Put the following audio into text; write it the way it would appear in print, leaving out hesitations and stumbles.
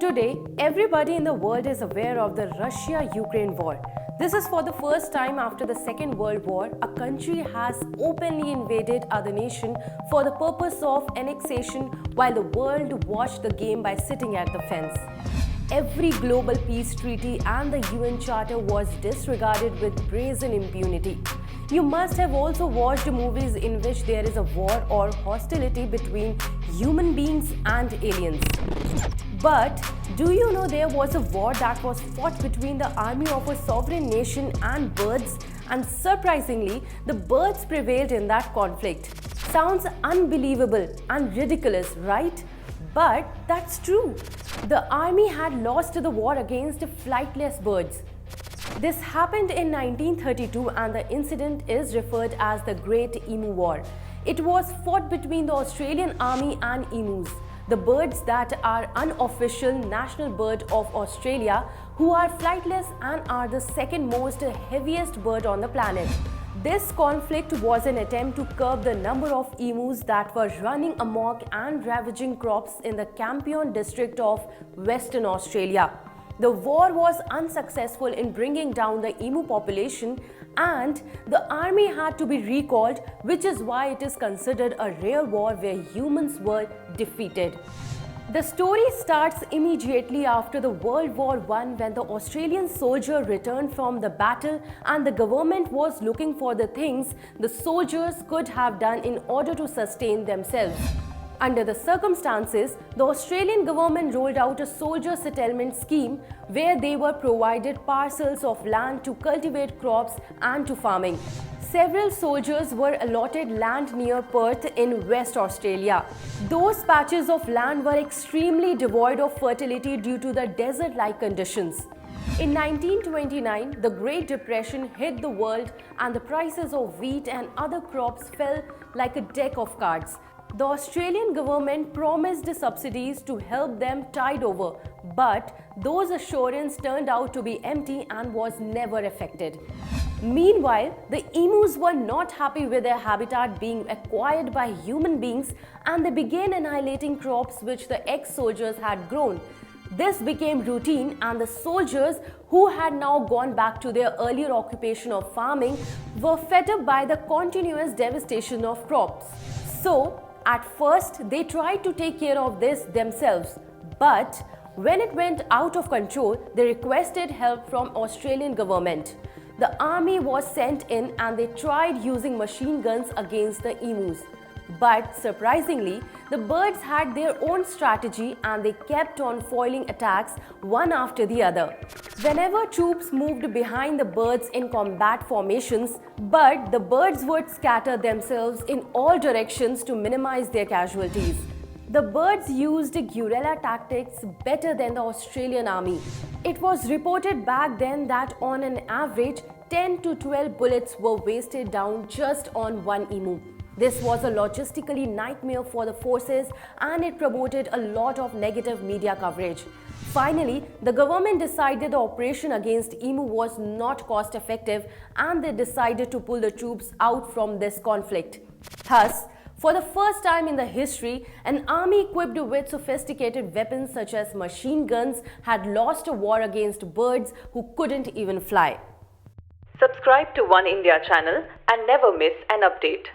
Today, everybody in the world is aware of the Russia-Ukraine war. This is for the first time after the Second World War, a country has openly invaded other nation for the purpose of annexation while the world watched the game by sitting at the fence. Every global peace treaty and the UN Charter was disregarded with brazen impunity. You must have also watched movies in which there is a war or hostility between human beings and aliens. But do you know there was a war that was fought between the army of a sovereign nation and birds, and surprisingly, the birds prevailed in that conflict. Sounds unbelievable and ridiculous, right? But that's true. The army had lost the war against flightless birds. This happened in 1932 and the incident is referred as the Great Emu War. It was fought between the Australian Army and emus, the birds that are unofficial national bird of Australia, who are flightless and are the second most heaviest bird on the planet. This conflict was an attempt to curb the number of emus that were running amok and ravaging crops in the Campion district of Western Australia. The war was unsuccessful in bringing down the emu population and the army had to be recalled, which is why it is considered a rare war where humans were defeated. The story starts immediately after the World War I when the Australian soldier returned from the battle and the government was looking for the things the soldiers could have done in order to sustain themselves. Under the circumstances, the Australian government rolled out a soldier settlement scheme where they were provided parcels of land to cultivate crops and to farming. Several soldiers were allotted land near Perth in West Australia. Those patches of land were extremely devoid of fertility due to the desert-like conditions. In 1929, the Great Depression hit the world and the prices of wheat and other crops fell like a deck of cards. The Australian government promised subsidies to help them tide over, but those assurances turned out to be empty and was never affected. Meanwhile, the emus were not happy with their habitat being acquired by human beings and they began annihilating crops which the ex-soldiers had grown. This became routine and the soldiers, who had now gone back to their earlier occupation of farming, were fed up by the continuous devastation of crops. So, at first, they tried to take care of this themselves, but when it went out of control, they requested help from Australian government. The army was sent in and they tried using machine guns against the emus. But surprisingly, the birds had their own strategy and they kept on foiling attacks one after the other. Whenever troops moved behind the birds in combat formations, but the birds would scatter themselves in all directions to minimize their casualties. The birds used guerrilla tactics better than the Australian army. It was reported back then that on an average, 10 to 12 bullets were wasted down just on one emu. This was a logistically nightmare for the forces and it promoted a lot of negative media coverage. Finally, the government decided the operation against emu was not cost effective and they decided to pull the troops out from this conflict. Thus, for the first time in the history, an army equipped with sophisticated weapons such as machine guns had lost a war against birds who couldn't even fly. Subscribe to Oneindia channel and never miss an update.